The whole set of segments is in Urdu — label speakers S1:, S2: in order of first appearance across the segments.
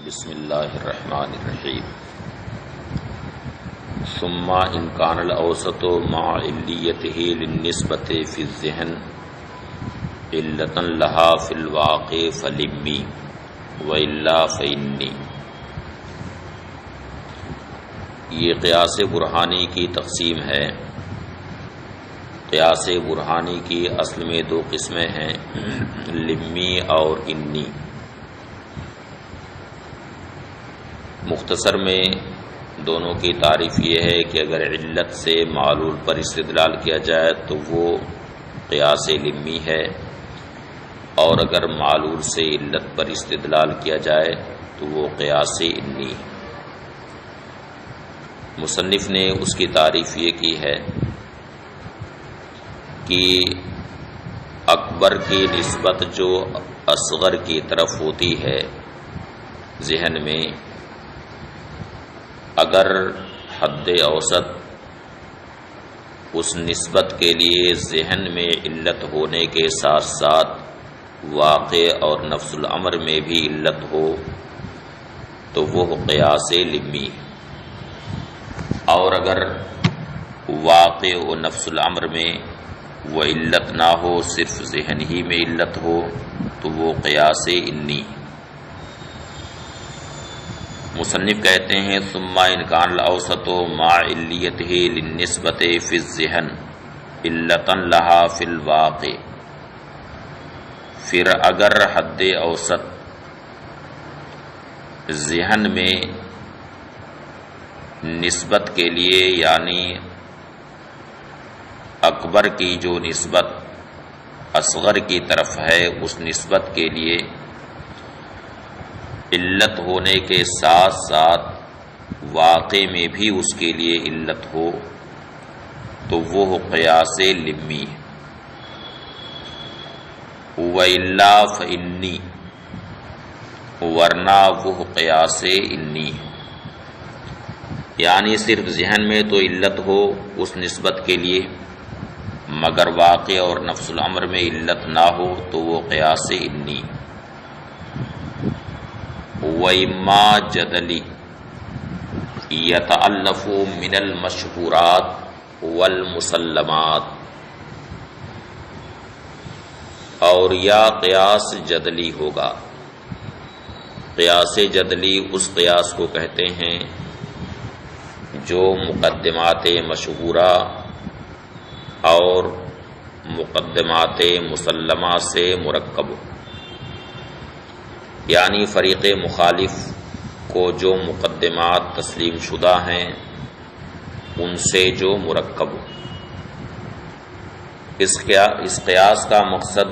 S1: بسم اللہ الرحمن الرحیم ثم ان کان الاوسط مع علیته للنسبۃ فی الذہن علۃ لها فی الواقع فلمی والا فانی۔ یہ قیاس برہانی کی تقسیم ہے۔ قیاس برہانی کی اصل میں دو قسمیں ہیں، لمی اور انی۔ مختصر میں دونوں کی تعریف یہ ہے کہ اگر علت سے معلول پر استدلال کیا جائے تو وہ قیاس لمی ہے، اور اگر معلول سے علت پر استدلال کیا جائے تو وہ قیاس انی ہے۔ مصنف نے اس کی تعریف یہ کی ہے کہ اکبر کی نسبت جو اصغر کی طرف ہوتی ہے ذہن میں، اگر حد اوسط اس نسبت کے لیے ذہن میں علت ہونے کے ساتھ ساتھ واقع اور نفس الامر میں بھی علت ہو تو وہ قیاس لمی ہے، اور اگر واقع و نفس الامر میں وہ علت نہ ہو، صرف ذہن ہی میں علت ہو تو وہ قیاس انی ہے۔ مصنف کہتے ہیں ثم ان کان الاوسط مع علیته للنسبۃ فی الذہن علۃ لها فی الواقع، پھر اگر حد اوسط ذہن میں نسبت کے لیے، یعنی اکبر کی جو نسبت اصغر کی طرف ہے اس نسبت کے لیے علت ہونے کے ساتھ ساتھ واقع میں بھی اس کے لیے علت ہو تو وہ قیاس لمی ہے۔ وَإِلَّا فَإِنِّي، ورنہ وہ قیاس انی ہے، یعنی صرف ذہن میں تو علت ہو اس نسبت کے لیے مگر واقع اور نفس الامر میں علت نہ ہو تو وہ قیاس انی۔ وَإِمَّا جَدَلِ يَتَأَلَّفُ مِنَ الْمَشْهُورَاتِ وَالْمُسَلَّمَاتِ، اور یا قیاس جدلی ہوگا۔ قیاس جدلی اس قیاس کو کہتے ہیں جو مقدمات مشہورہ اور مقدمات مسلمہ سے مرکب ہو، یعنی فریق مخالف کو جو مقدمات تسلیم شدہ ہیں ان سے جو مرکب ہو۔ اس قیاس کا مقصد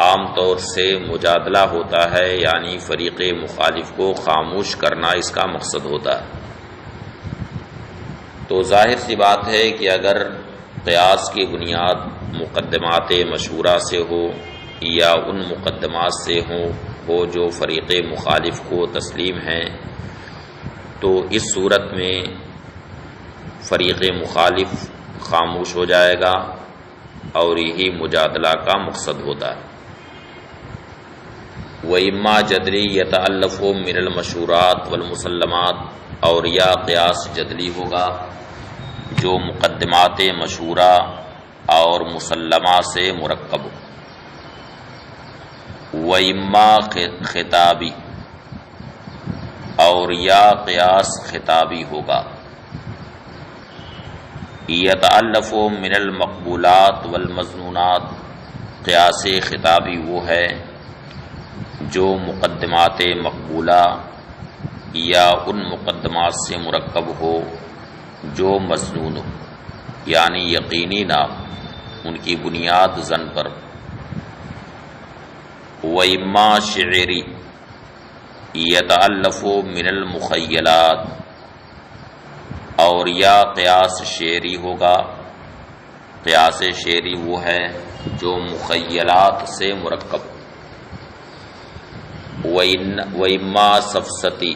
S1: عام طور سے مجادلہ ہوتا ہے، یعنی فریق مخالف کو خاموش کرنا اس کا مقصد ہوتا ہے۔ تو ظاہر سی بات ہے کہ اگر قیاس کی بنیاد مقدمات مشہورہ سے ہو یا ان مقدمات سے ہو جو فریق مخالف کو تسلیم ہیں، تو اس صورت میں فریق مخالف خاموش ہو جائے گا، اور یہی مجادلہ کا مقصد ہوتا ہے۔ وَإِمَّا جَدْلِي يَتَأَلَّفُ مِنَ الْمَشْهُورَاتِ وَالْمُسَلَّمَاتِ، اور یا قیاس جدلی ہوگا جو مقدمات مشہورہ اور مسلمہ سے مرکب ہو۔ وَإِمَّا خطابی، اور یا قیاس خطابی ہوگا۔ يَتَأَلَّفُ مِنَ الْمَقْبُولَاتِ وَالْمَظْنُونَاتِ، قیاس خطابی وہ ہے جو مقدمات مقبولہ یا ان مقدمات سے مرکب ہو جو مظنون ہو، یعنی یقینی نہ ہو، ان کی بنیاد ظن پر۔ وَإِمَّا شِعْرِي يَتَأَلَّفُ مِنَ الْمُخَيَّلَاتِ، اور یا قیاس شعری ہوگا۔ قیاس شعری وہ ہے جو مخیلات سے مرکب۔ وَإِمَّا سَفْسَطِي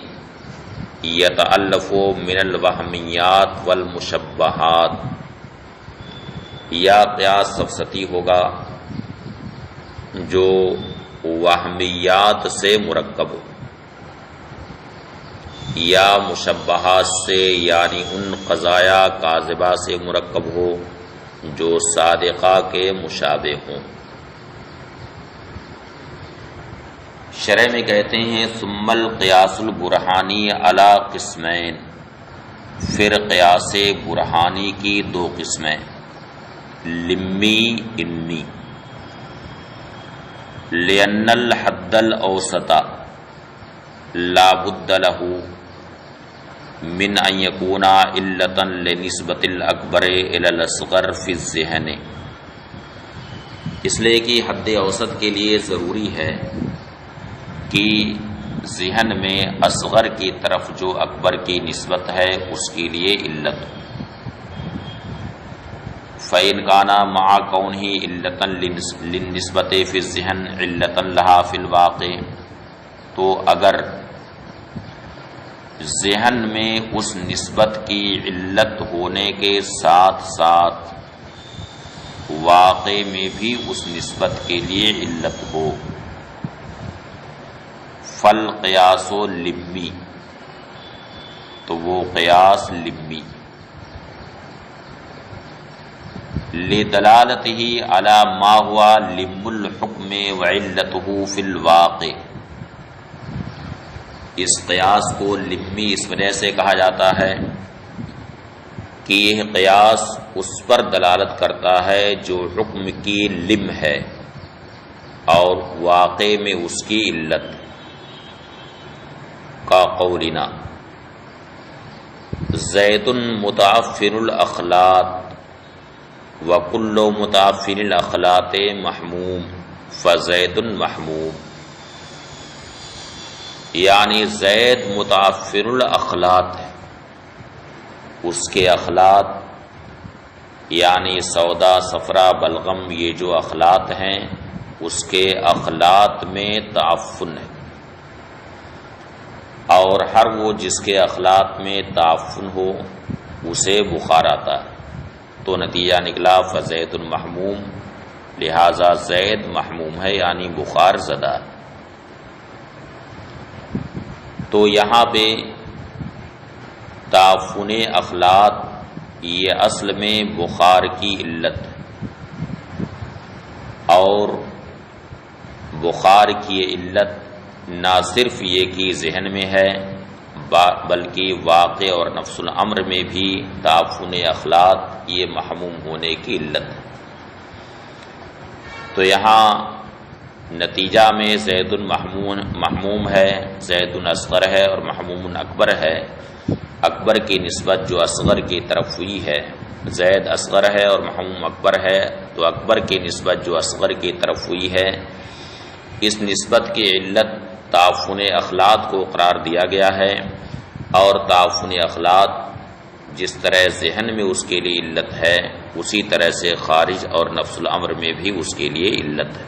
S1: يَتَأَلَّفُ مِنَ الْوَهْمِيَّاتِ وَالْمُشَبَّهَاتِ، یا قیاس سفسطی ہوگا جو وہمیات سے مرکب ہو۔ یا مشبہات سے یعنی ان قضایا کاذبہ سے مرکب ہو جو صادقہ کے مشابہ ہوں۔ شرح میں کہتے ہیں ثم القیاس البرہانی علی قسمین، پھر قیاس برہانی کی دو قسمیں، لمی امی، لأن الحد الاوسط لا بد له من ان يكون علة لنسبة الاکبر الى الاصغر فی الذہن، اس لیے کہ حد اوسط کے لیے ضروری ہے کہ ذہن میں اصغر کی طرف جو اکبر کی نسبت ہے اس کے لیے علت۔ فَإِنْ كَانَ مَعَ كَوْنِهِ عِلَّةً لِلنِّسْبَةِ فِي الذِّهْنِ عِلَّةً لَهَا فِي الْوَاقِعِ، تو اگر ذہن میں اس نسبت کی علت ہونے کے ساتھ ساتھ واقع میں بھی اس نسبت کے لیے علت ہو، فالقیاس لمی، تو وہ قیاس لمی، لدلالتہ علی ما ہوا لم الحکم وعلتہ فی الواقع، اس قیاس کو لمی اس وجہ سے کہا جاتا ہے کہ یہ قیاس اس پر دلالت کرتا ہے جو حکم کی لم ہے اور واقع میں اس کی علت، کا قولنا زید متعفن الاخلاط وکل متعفن الاخلاط محموم فزید محموم، یعنی زید متعفن الاخلاط ہے، اس کے اخلاط یعنی سودا صفرا بلغم یہ جو اخلاط ہیں اس کے اخلاط میں تعفن ہے، اور ہر وہ جس کے اخلاط میں تعفن ہو اسے بخار آتا ہے، تو نتیجہ نکلا فزید محموم، لہذا زید محموم ہے یعنی بخار زدہ۔ تو یہاں پہ تعفن اخلاط یہ اصل میں بخار کی علت، اور بخار کی علت نہ صرف یہ کہ ذہن میں ہے بلکہ واقع اور نفس الامر میں بھی تعفن اخلاط یہ محموم ہونے کی علت ہے۔ تو یہاں نتیجہ میں زید محموم ہے، زید اصغر ہے اور محموم اکبر ہے، اکبر کی نسبت جو اصغر کی طرف ہوئی ہے، زید اصغر ہے اور محموم اکبر ہے، تو اکبر کی نسبت جو اصغر کی طرف ہوئی ہے، اس نسبت کی علت تعفن اخلاط کو قرار دیا گیا ہے، اور تعفن اخلاط جس طرح ذہن میں اس کے لیے علت ہے اسی طرح سے خارج اور نفس الامر میں بھی اس کے لیے علت ہے۔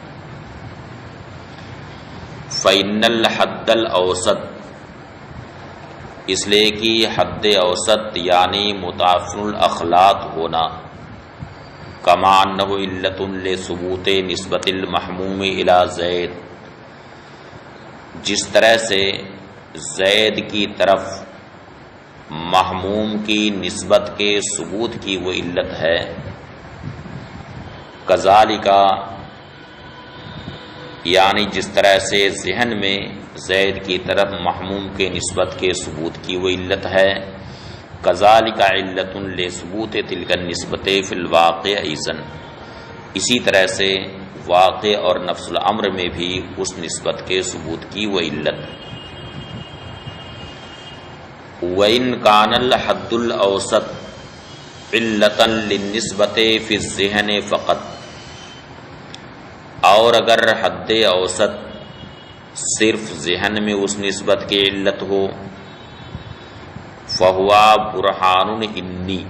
S1: فَإِنَّ الْحَدَّ الْأَوْسَطِ، اس لیے کہ حد اوسط یعنی متعفن الاخلاط ہونا، کما انہ علت لثبوت نسبت المحموم الی زید، جس طرح سے زید کی طرف محموم کی نسبت کے ثبوت کی وہ علت ہے، کذالک یعنی جس طرح سے ذہن میں زید کی طرف محموم کے نسبت کے ثبوت کی وہ علت ہے، کذالک علت لثبوت تلک النسبت فی الواقع ایضا، اسی طرح سے واقع اور نفس الامر میں بھی اس نسبت کے ثبوت کی وہ علت۔ وَإِنْ كَانَ الْحَدُّ الْأَوْسَطِ عِلَّةً لِلنِّسْبَةِ فِي الذِّهْنِ فقط، اور اگر حد اوسط صرف ذہن میں اس نسبت کی علت ہو، فَهُوَ بُرْحَانٌ إِنِّي،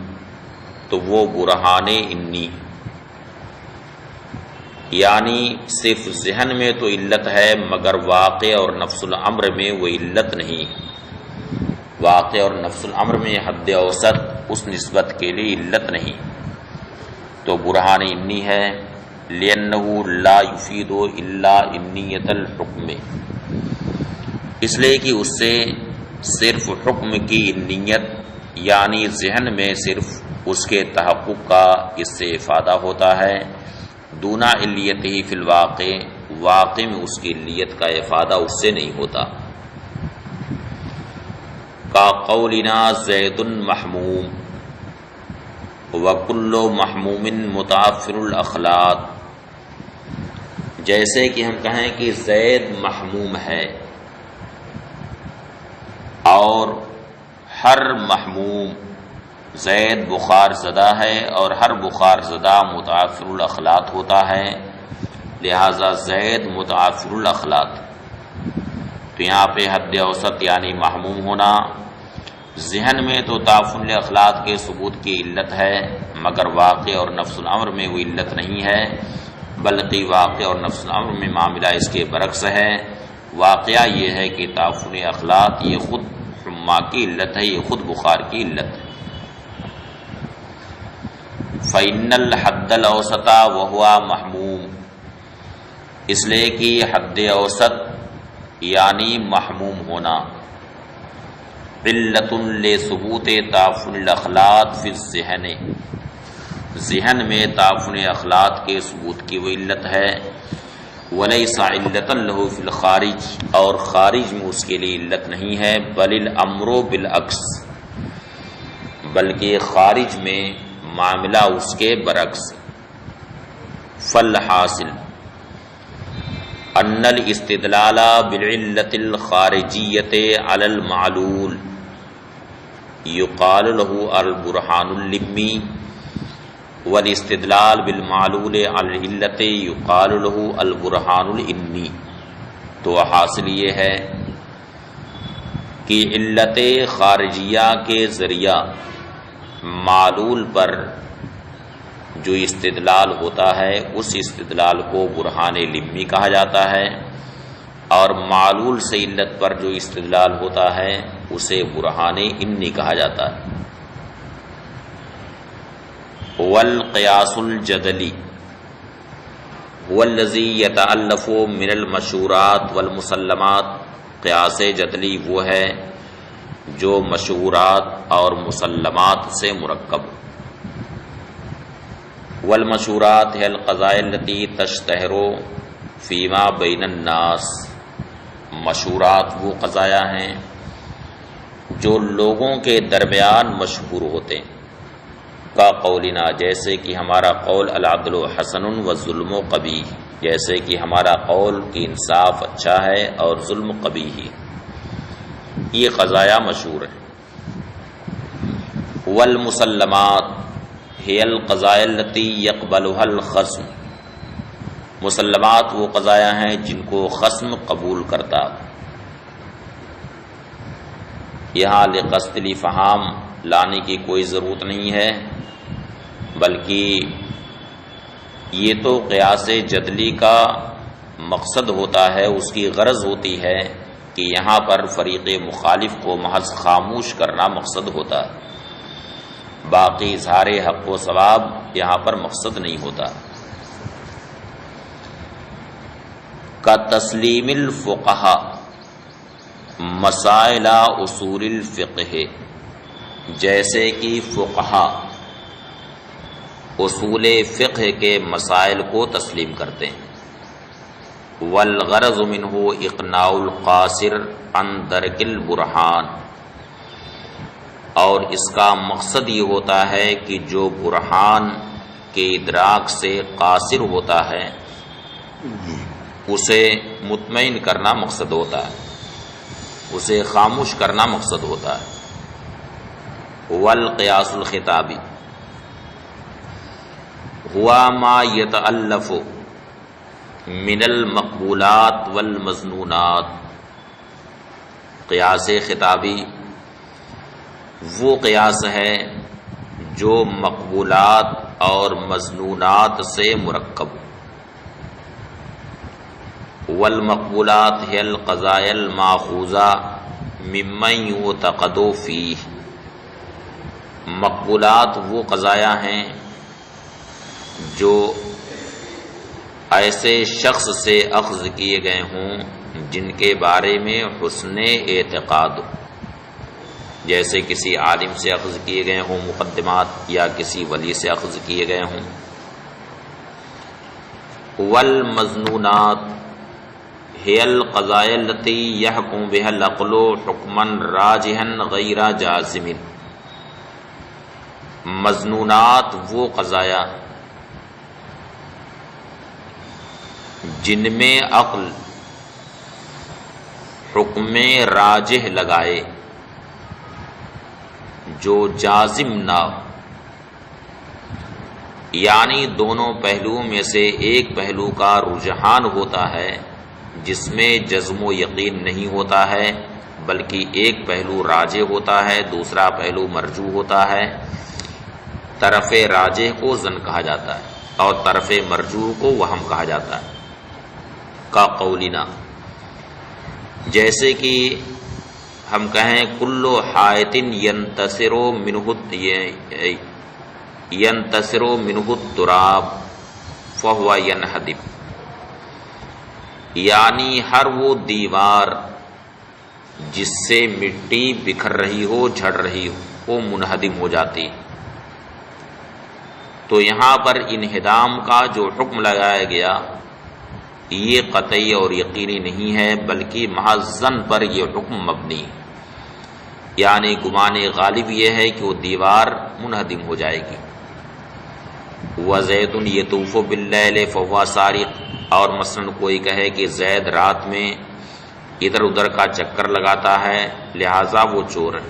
S1: تو وہ برہان انی، یعنی صرف ذہن میں تو علت ہے مگر واقع اور نفس الامر میں وہ علت نہیں، واقع اور نفس الامر میں حد اوسط اس نسبت کے لیے علت نہیں، تو برہان انی ہے، لِأَنَّهُ لَا يُفِيدُ إِلَّا إِنِّيَّةَ الْحُكْمِ، اس لیے کہ اس سے صرف حکم کی نیت یعنی ذہن میں صرف اس کے تحقق کا اس سے افادہ ہوتا ہے، دون علیتہ فی الواقع، واقع میں اس کی علیت کا افادہ اس سے نہیں ہوتا۔ کا قولنا زید محموم وکل محموم متعفر الاخلاق، جیسے کہ ہم کہیں کہ زید محموم ہے اور ہر محموم زید بخار زدہ ہے اور ہر بخار زدہ متعفر الاخلاق ہوتا ہے، لہذا زید متعفر الاخلاق۔ تو یہاں پہ حد اوسط یعنی محموم ہونا، ذہن میں تو تعفن الاخلاق کے ثبوت کی علت ہے، مگر واقع اور نفس الامر میں وہ علت نہیں ہے، بلکہ واقع اور نفس الامر میں معاملہ اس کے برعکس ہے۔ واقعہ یہ ہے کہ تعفن اخلاق یہ خود حما کی علت ہے، یہ خود بخار کی علت ہے۔ فَإِنَّ الْحَدَّ الْأَوْسَطَ وَهُوَ محموم، اس لیے کہ حد اوسط یعنی محموم ہونا علت لثبوت تعفن الاخلاق فی الذہن، ذہن میں تعفن اخلاق کے ثبوت کی وہ علت ہے، ولیس علتا لہ فی الخارج، اور خارج میں اس کے لیے علت نہیں ہے، بل الامر بالعکس، بلکہ خارج میں معاملہ اس کے برعکس۔ فالحاصل ان الاستدلال بالعلت الخارجیت علی المعلول یقال له البرہان اللمی، والاستدلال بالمعلول علی العلت یقال له البرہان الانی۔ تو حاصل یہ ہے کہ علت خارجیہ کے ذریعہ معلول پر جو استدلال ہوتا ہے اس استدلال کو برہان لمی کہا جاتا ہے، اور معلول سے علت پر جو استدلال ہوتا ہے اسے برہان انی کہا جاتا ہے۔ والقیاس الجدلی هو الذی یتألف من المشہورات والمسلمات، قیاس جدلی وہ ہے جو مشہورات اور مسلمات سے مرکب۔ والمشہورات ہے القضاء التي تشتہر فیما بین الناس، مشہورات وہ قضایا ہیں جو لوگوں کے درمیان مشہور ہوتے ہیں، کا قولنا، جیسے کہ ہمارا قول العدل حسن والظلم قبیح، جیسے کہ ہمارا قول کہ انصاف اچھا ہے اور ظلم قبیح ہے، یہ قضایا مشہور ہے۔ والمسلمات ہی القضاء التي يقبلها الخصم، مسلمات وہ قضایا ہیں جن کو خصم قبول کرتا۔ یہاں لقصد الافہام لانے کی کوئی ضرورت نہیں ہے، بلکہ یہ تو قیاس جدلی کا مقصد ہوتا ہے، اس کی غرض ہوتی ہے کہ یہاں پر فریق مخالف کو محض خاموش کرنا مقصد ہوتا ہے، باقی اظہار حق و ثواب یہاں پر مقصد نہیں ہوتا۔ کا تسلیم الفقہا مسائل اصول الفقہ، جیسے کہ فقہا اصول فقہ کے مسائل کو تسلیم کرتے ہیں۔ والغرض منہ اقناع القاصر عن درک البرہان، اور اس کا مقصد یہ ہوتا ہے کہ جو برہان کے ادراک سے قاصر ہوتا ہے اسے مطمئن کرنا مقصد ہوتا ہے، اسے خاموش کرنا مقصد ہوتا ہے۔ والقیاس الخطابی ہوا ما یتألف من المقبولات والمظنونات، قیاس خطابی وہ قیاس ہے جو مقبولات اور مظنونات سے مرکب۔ والمقبولات هي القضايا الماخوذة ممن يعتقد فيه، مقبولات وہ قضایا ہیں جو ایسے شخص سے اخذ کیے گئے ہوں جن کے بارے میں حسن اعتقاد، جیسے کسی عالم سے اخذ کیے گئے ہوں مقدمات یا کسی ولی سے اخذ کیے گئے ہوں۔ والمظنونات هي القضايا التي يحكم بها العقل حكما راجحا غیر جازم۔ مظنونات وہ قضایا جن میں عقل حکم راجح لگائے جو جازم نہ ہو، یعنی دونوں پہلوؤں میں سے ایک پہلو کا رجحان ہوتا ہے جس میں جزم و یقین نہیں ہوتا ہے، بلکہ ایک پہلو راجح ہوتا ہے، دوسرا پہلو مرجوح ہوتا ہے۔ طرف راجح کو ظن کہا جاتا ہے اور طرف مرجوح کو وہم کہا جاتا ہے۔ کا قولنا، جیسے کہ ہم کہیں کل حائط ینتصر منہ التراب فہو ینہدم، یعنی ہر وہ دیوار جس سے مٹی بکھر رہی ہو، جھڑ رہی ہو، وہ منہدم ہو جاتی۔ تو یہاں پر انہدام کا جو حکم لگایا گیا یہ قطعی اور یقینی نہیں ہے، بلکہ محض ظن پر یہ حکم مبنی، یعنی گمان غالب یہ ہے کہ وہ دیوار منہدم ہو جائے گی۔ وَزَيْدٌ يَطُوفُ بِاللَّيْلِ فَهُوَ سَارِقٌ، اور مثلا کوئی کہے کہ زید رات میں ادھر ادھر کا چکر لگاتا ہے لہذا وہ چور ہے،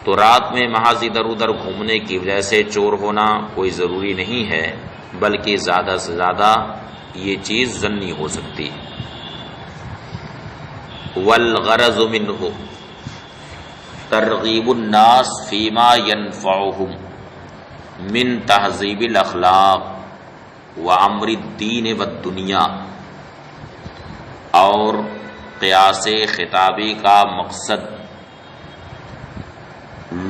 S1: تو رات میں محض ادھر ادھر گھومنے کی وجہ سے چور ہونا کوئی ضروری نہیں ہے، بلکہ زیادہ سے زیادہ یہ چیز ظنی ہو سکتی ہے۔ والغرض منہ ترغیب الناس فیما ینفعہم من تہذیب الاخلاق وامر الدین والدنیا، اور قیاس خطابی کا مقصد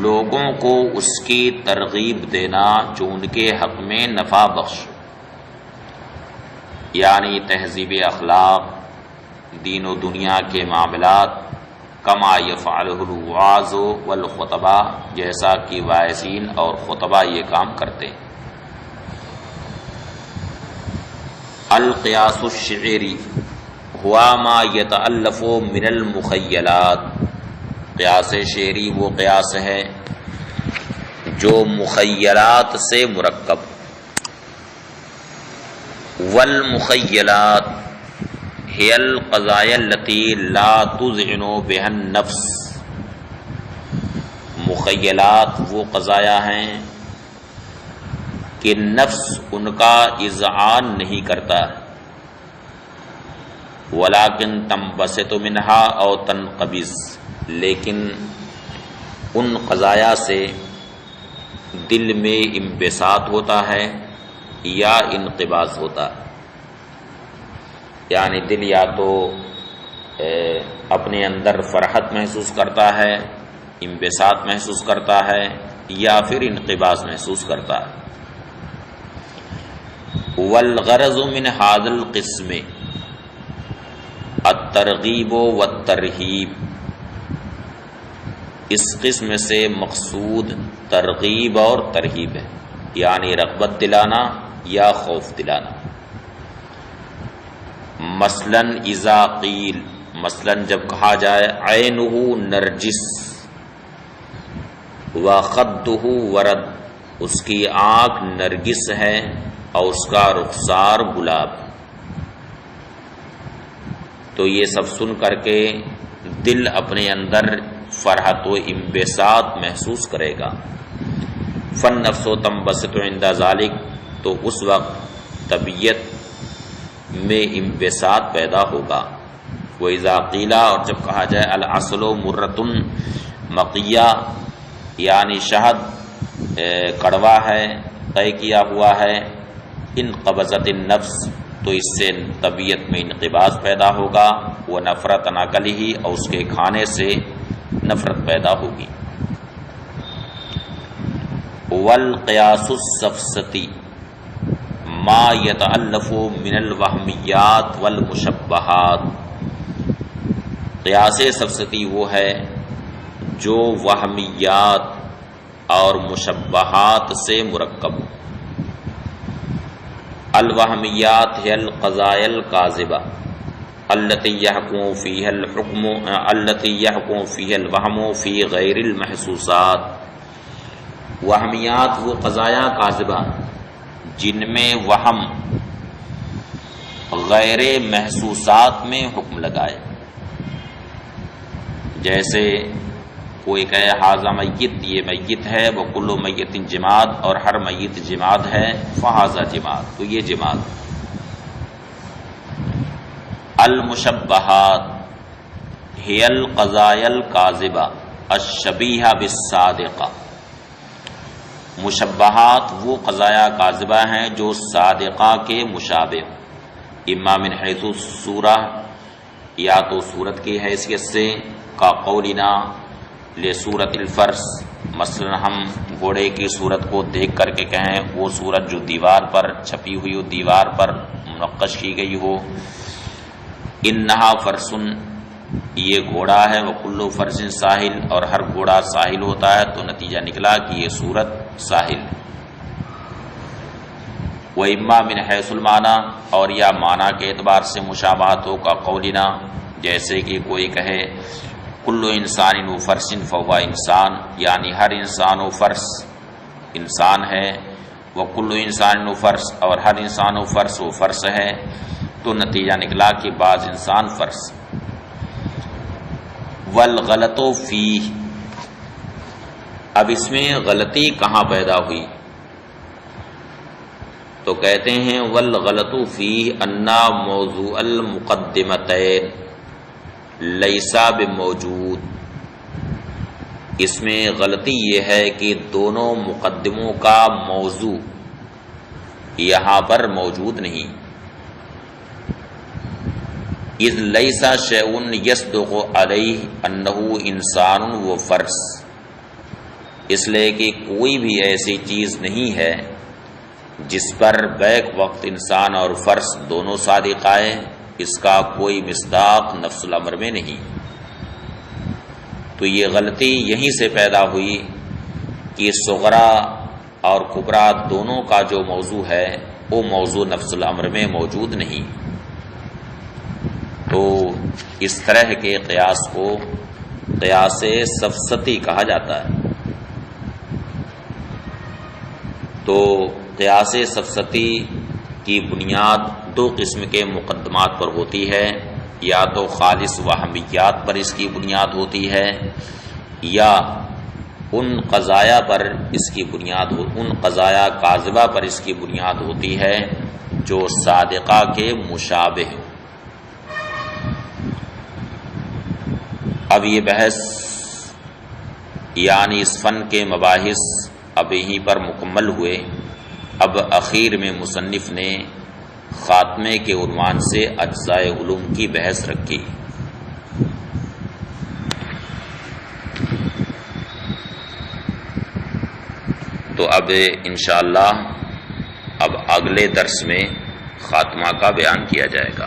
S1: لوگوں کو اس کی ترغیب دینا جو ان کے حق میں نفع بخش، یعنی تہذیب اخلاق، دین و دنیا کے معاملات، کما یفعلہ الوعاظ والخطبہ، جیسا کہ واعظین اور خطبہ یہ کام کرتے ہیں۔ القیاس الشعری ہوا ما یتألف من المخیلات، قیاس شعری وہ قیاس ہے جو مخیلات سے مرکب۔ والمخیلات هي القضايا التي لا تذعن بها النفس، مخیلات وہ قضایا ہیں کہ نفس ان کا اذعان نہیں کرتا، ولیکن تنبسط منہا او تنقبض، لیکن ان قضایا سے دل میں انبساط ہوتا ہے یا انقباض ہوتا ہے، یعنی دل یا تو اپنے اندر فرحت محسوس کرتا ہے، انبساط محسوس کرتا ہے، یا پھر انقباض محسوس کرتا ہے۔ والغرض من هذا القسم الترغیب والترہیب، اس قسم سے مقصود ترغیب اور ترہیب ہے، یعنی رغبت دلانا یا خوف دلانا۔ مثلا اذا قیل، مثلا جب کہا جائے عینہ نرجس وخدہ ورد، اس کی آنکھ نرگس ہے اور اس کا رخسار گلاب، تو یہ سب سن کر کے دل اپنے اندر فرحت و انبساط محسوس کرے گا۔ فالنفس تنبسط عند ذلک، تو اس وقت طبیعت میں انبساط پیدا ہوگا۔ وَإِذَا قِيلَ، اور جب کہا جائے العسل مرۃ مقیہ، یعنی شہد کڑوا ہے، طے کیا ہوا ہے، انقبضت النفس، تو اس سے طبیعت میں انقباض پیدا ہوگا، وہ نفرت ناکلہ، اور اس کے کھانے سے نفرت پیدا ہوگی۔ والقیاس السفسطی ما یتألف من الوہمیات والمشبہات، قیاس سفسطی وہ ہے جو وہمیات اور مشبہات سے مرکب ہو۔ الوہمیات ہے القضایا الکاذبہ التی یحکم فیہا الوہم فی غیر المحسوسات۔ وہمیات وہ قضایا کاذبہ جن میں وہم غیر محسوسات میں حکم لگائے، جیسے کوئی کہے ھذا میت، یہ میت ہے، وکل میت جماد، اور ہر میت جماد ہے، فھذا جماد، تو یہ جماد۔ المشبہات ہی القضایا الکاذبہ الشبیہہ بالصادقہ۔ مشبہات وہ قضایا کاذبہ ہیں جو صادقہ کے مشابہ، اما من حیث الصورہ، یا تو صورت کی حیثیت سے، کا قولنا لصورت الفرس، مثلا ہم گھوڑے کی صورت کو دیکھ کر کے کہیں وہ صورت جو دیوار پر چھپی ہوئی ہو، دیوار پر منقش کی گئی ہو، انہا فرسن، یہ گھوڑا ہے، وکل فرس ساحل، اور ہر گھوڑا ساحل ہوتا ہے، تو نتیجہ نکلا کہ یہ صورت ساحل۔ وَإِمَّا مِنْ حَيْثُ الْمَعْنَى، اور یا معنی کے اعتبار سے مشابہت ہو، کا قولنا، جیسے کہ کوئی کہے کل انسان و فرس فہو انسان، یعنی ہر انسان و فرس انسان ہے، وکل انسان و فرس، اور ہر انسان و فرس وہ فرس ہے، تو نتیجہ نکلا کہ بعض انسان فرس۔ والغلط فیہ، اب اس میں غلطی کہاں پیدا ہوئی؟ تو کہتے ہیں والغلط فیہ ان موضوع المقدمتین لیسا بموجود، اس میں غلطی یہ ہے کہ دونوں مقدموں کا موضوع یہاں پر موجود نہیں۔ اذ لیسا شیء یصدق علیہ انہ انسان و فرس، اس لیے کہ کوئی بھی ایسی چیز نہیں ہے جس پر بیک وقت انسان اور فرس دونوں صادق آئے، اس کا کوئی مصداق نفس الامر میں نہیں۔ تو یہ غلطی یہیں سے پیدا ہوئی کہ صغرا اور کبرا دونوں کا جو موضوع ہے وہ موضوع نفس الامر میں موجود نہیں۔ تو اس طرح کے قیاس کو قیاس سفسطی کہا جاتا ہے۔ تو قیاس سفسطی کی بنیاد دو قسم کے مقدمات پر ہوتی ہے، یا تو خالص وہمیات پر اس کی بنیاد ہوتی ہے، یا ان قضایا پر اس کی بنیاد ان قضایا کاذبہ پر اس کی بنیاد ہوتی ہے جو صادقہ کے مشابہ ہو۔ اب یہ بحث یعنی اس فن کے مباحث اب یہیں پر مکمل ہوئے۔ اب اخیر میں مصنف نے خاتمے کے عنوان سے اجزاء علوم کی بحث رکھی۔ تو اب انشاءاللہ اب اگلے درس میں خاتمہ کا بیان کیا جائے گا۔